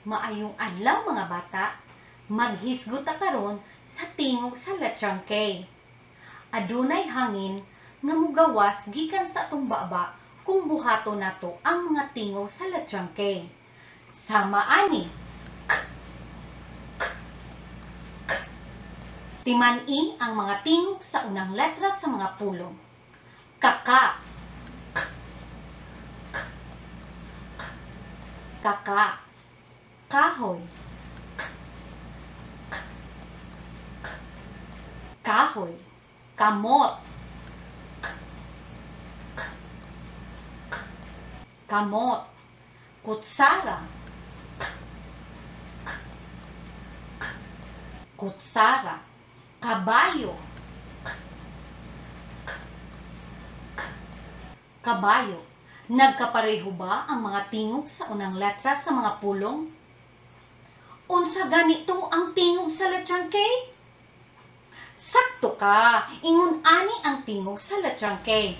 Maayong adlaw mga bata, maghisgot ta karon sa tingog sa letrang K. Adunay hangin nga mugawas gikan sa atong baba kung buhaton nato ang mga tingog sa letrang K. Sama ani. Timani ang mga tingog sa unang letra sa mga pulong. Kaka. Kaka. Kahoy. Kahoy. Kamot. Kamot. Kutsara. Kutsara. Kabayo. Kabayo. Nagkapareho ba ang mga tingog sa unang letra sa mga pulong? Unsa ganito ang tingog sa letrang K? Sakto ka, ingon ani ang tingog sa letrang K.